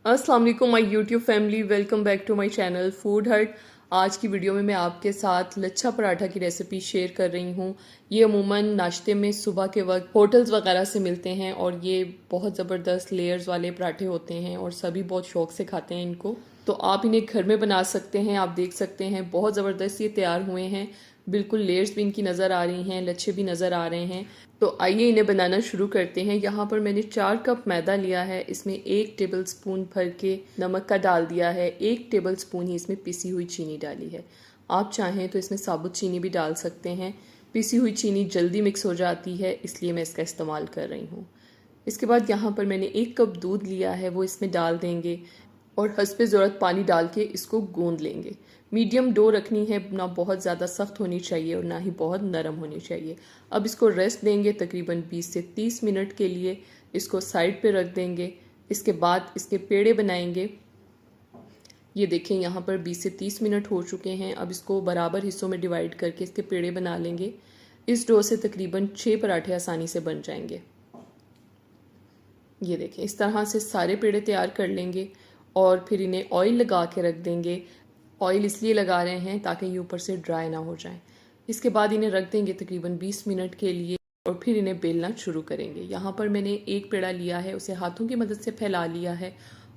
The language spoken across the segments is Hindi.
अस्सलाम वालेकुम my YouTube family, welcome back to my channel Food Hut. आज की वीडियो में मैं आपके साथ लच्छा पराठा की रेसिपी शेयर कर रही हूँ। ये अमूमन नाश्ते में सुबह के वक्त होटल्स वगैरह से मिलते हैं और ये बहुत ज़बरदस्त लेयर्स वाले पराठे होते हैं और सभी बहुत शौक से खाते हैं इनको। तो आप इन्हें घर में बना सकते हैं। आप देख सकते हैं बहुत ज़बरदस्त ये तैयार हुए हैं। बिल्कुल लेयर्स भी इनकी नज़र आ रही हैं, लच्छे भी नज़र आ रहे हैं। तो आइए इन्हें बनाना शुरू करते हैं। यहाँ पर मैंने 4 कप मैदा लिया है। इसमें 1 टेबल स्पून भर के नमक का डाल दिया है। 1 टेबल स्पून ही इसमें पिसी हुई चीनी डाली है। आप चाहें तो इसमें साबुत चीनी भी डाल सकते हैं। पिसी हुई चीनी जल्दी मिक्स हो जाती है, इसलिए मैं इसका इस्तेमाल कर रही हूँ। इसके बाद यहाँ पर मैंने 1 कप दूध लिया है, वो इसमें डाल देंगे और हस्बे ज़रूरत पानी डाल के इसको गूंद लेंगे। मीडियम डो रखनी है, ना बहुत ज़्यादा सख्त होनी चाहिए और ना ही बहुत नरम होनी चाहिए। अब इसको रेस्ट देंगे तकरीबन 20 से 30 मिनट के लिए। इसको साइड पे रख देंगे। इसके बाद इसके पेड़े बनाएंगे। ये देखें यहाँ पर 20 से 30 मिनट हो चुके हैं। अब इसको बराबर हिस्सों में डिवाइड करके इसके पेड़े बना लेंगे। इस डो से तकरीबन 6 पराठे आसानी से बन जाएंगे। ये देखें, इस तरह से सारे पेड़े तैयार कर लेंगे और फिर इन्हें ऑयल लगा के रख देंगे। ऑयल इसलिए लगा रहे हैं ताकि ये ऊपर से ड्राई ना हो जाए। इसके बाद इन्हें रख देंगे तकरीबन 20 मिनट के लिए और फिर इन्हें बेलना शुरू करेंगे। यहाँ पर मैंने एक पेड़ा लिया है, उसे हाथों की मदद से फैला लिया है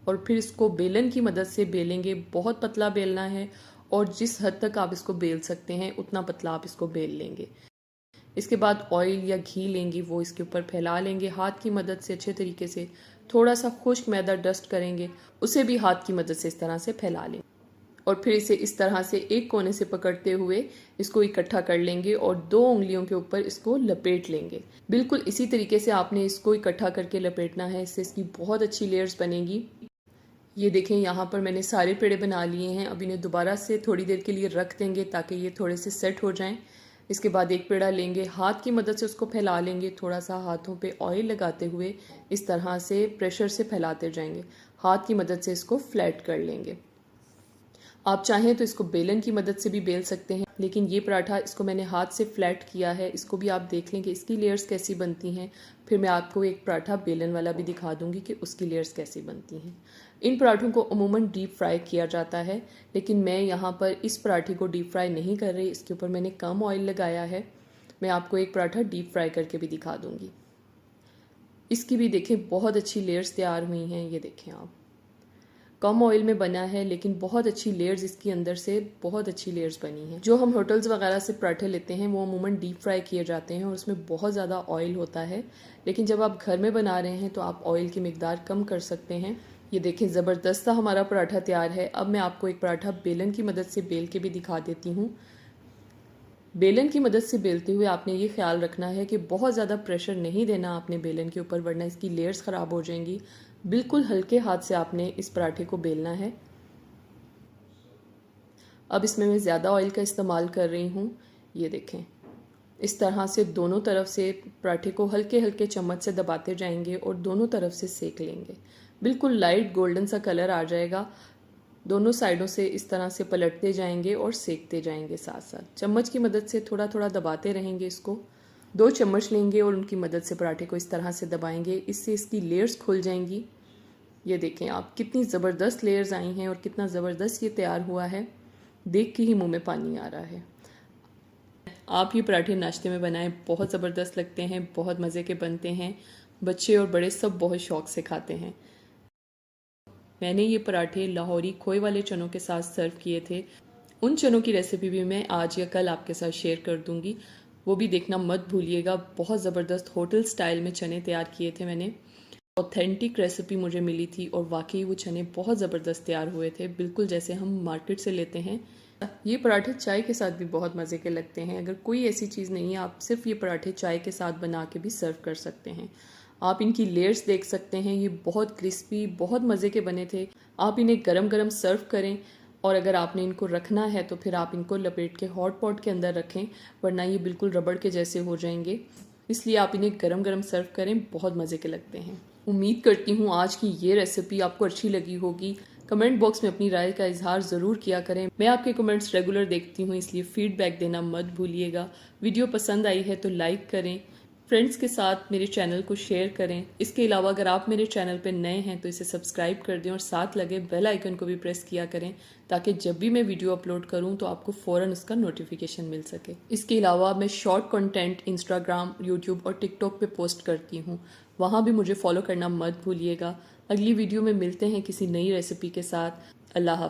और फिर इसको बेलन की मदद से बेलेंगे। बहुत पतला बेलना है और जिस हद तक आप इसको बेल सकते हैं उतना पतला आप इसको बेल लेंगे। इसके बाद ऑयल या घी लेंगे, वो इसके ऊपर फैला लेंगे हाथ की मदद से अच्छे तरीके से। थोड़ा सा खुश्क मैदा डस्ट करेंगे, उसे भी हाथ की मदद से इस तरह से फैला लेंगे और फिर इसे इस तरह से एक कोने से पकड़ते हुए इसको इकट्ठा कर लेंगे और 2 उंगलियों के ऊपर इसको लपेट लेंगे। बिल्कुल इसी तरीके से आपने इसको इकट्ठा करके लपेटना है, इससे इसकी बहुत अच्छी लेयर्स बनेगी। ये देखें, यहाँ पर मैंने सारे पेड़े बना लिए हैं। अब इन्हें दोबारा से थोड़ी देर के लिए रख देंगे ताकि ये थोड़े से सेट हो जाएं। इसके बाद एक पेड़ा लेंगे, हाथ की मदद से उसको फैला लेंगे। थोड़ा सा हाथों पे ऑयल लगाते हुए इस तरह से प्रेशर से फैलाते जाएंगे। हाथ की मदद से इसको फ्लैट कर लेंगे। आप चाहें तो इसको बेलन की मदद से भी बेल सकते हैं, लेकिन ये पराठा इसको मैंने हाथ से फ्लैट किया है। इसको भी आप देख लें कि इसकी लेयर्स कैसी बनती हैं। फिर मैं आपको एक पराठा बेलन वाला भी दिखा दूंगी कि उसकी लेयर्स कैसी बनती हैं। इन पराठों को अमूमन डीप फ्राई किया जाता है, लेकिन मैं यहाँ पर इस पराठे को डीप फ्राई नहीं कर रही। इसके ऊपर मैंने कम ऑयल लगाया है। मैं आपको एक पराठा डीप फ्राई करके भी दिखा दूंगी। इसकी भी देखें बहुत अच्छी लेयर्स तैयार हुई हैं। ये देखें आप, कम ऑयल में बना है लेकिन बहुत अच्छी लेयर्स इसकी अंदर से बहुत अच्छी लेयर्स बनी हैं। जो हम होटल्स वगैरह से पराठे लेते हैं वो अमूमन डीप फ्राई किए जाते हैं और उसमें बहुत ज़्यादा ऑयल होता है, लेकिन जब आप घर में बना रहे हैं तो आप ऑयल की मिकदार कम कर सकते हैं। ये देखें, ज़बरदस्त सा हमारा पराठा तैयार है। अब मैं आपको एक पराठा बेलन की मदद से बेल के भी दिखा देती हूँ। बेलन की मदद से बेलते हुए आपने ये ख्याल रखना है कि बहुत ज़्यादा प्रेशर नहीं देना आपने बेलन के ऊपर, वरना इसकी लेयर्स ख़राब हो जाएंगी। बिल्कुल हल्के हाथ से आपने इस पराठे को बेलना है। अब इसमें मैं ज़्यादा ऑयल का इस्तेमाल कर रही हूँ। ये देखें, इस तरह से दोनों तरफ से पराठे को हल्के हल्के चम्मच से दबाते जाएंगे और दोनों तरफ से सेक लेंगे। बिल्कुल लाइट गोल्डन सा कलर आ जाएगा। दोनों साइडों से इस तरह से पलटते जाएंगे और सेकते जाएंगे साथ साथ। चम्मच की मदद से थोड़ा थोड़ा दबाते रहेंगे इसको। 2 चम्मच लेंगे और उनकी मदद से पराठे को इस तरह से दबाएंगे, इससे इसकी लेयर्स खुल जाएंगी। ये देखें आप, कितनी ज़बरदस्त लेयर्स आई हैं और कितना ज़बरदस्त ये तैयार हुआ है। देख के ही मुंह में पानी आ रहा है। आप ये पराठे नाश्ते में बनाएं, बहुत ज़बरदस्त लगते हैं, बहुत मज़े के बनते हैं। बच्चे और बड़े सब बहुत शौक से खाते हैं। मैंने ये पराठे लाहौरी खोए वाले चनों के साथ सर्व किए थे। उन चनों की रेसिपी भी मैं आज या कल आपके साथ शेयर कर दूंगी, वो भी देखना मत भूलिएगा। बहुत ज़बरदस्त होटल स्टाइल में चने तैयार किए थे मैंने। ऑथेंटिक रेसिपी मुझे मिली थी और वाकई वो चने बहुत ज़बरदस्त तैयार हुए थे, बिल्कुल जैसे हम मार्केट से लेते हैं। ये पराठे चाय के साथ भी बहुत मज़े के लगते हैं। अगर कोई ऐसी चीज़ नहीं है, आप सिर्फ ये पराठे चाय के साथ बना के भी सर्व कर सकते हैं। आप इनकी लेयर्स देख सकते हैं, ये बहुत क्रिस्पी, बहुत मज़े के बने थे। आप इन्हें गरम गरम सर्व करें और अगर आपने इनको रखना है तो फिर आप इनको लपेट के हॉट पॉट के अंदर रखें, वरना ये बिल्कुल रबड़ के जैसे हो जाएंगे। इसलिए आप इन्हें गरम गरम सर्व करें, बहुत मज़े के लगते हैं। उम्मीद करती हूँ आज की ये रेसिपी आपको अच्छी लगी होगी। कमेंट बॉक्स में अपनी राय का इजहार ज़रूर किया करें। मैं आपके कमेंट्स रेगुलर देखती हूँ, इसलिए फीडबैक देना मत भूलिएगा। वीडियो पसंद आई है तो लाइक करें, फ्रेंड्स के साथ मेरे चैनल को शेयर करें। इसके अलावा अगर आप मेरे चैनल पर नए हैं तो इसे सब्सक्राइब कर दें और साथ लगे बेल आइकन को भी प्रेस किया करें ताकि जब भी मैं वीडियो अपलोड करूं तो आपको फ़ौरन उसका नोटिफिकेशन मिल सके। इसके अलावा मैं शॉर्ट कंटेंट इंस्टाग्राम, यूट्यूब और टिकटॉक पे पोस्ट करती हूँ, वहाँ भी मुझे फॉलो करना मत भूलिएगा। अगली वीडियो में मिलते हैं किसी नई रेसिपी के साथ। अल्लाह हाफ़िज़।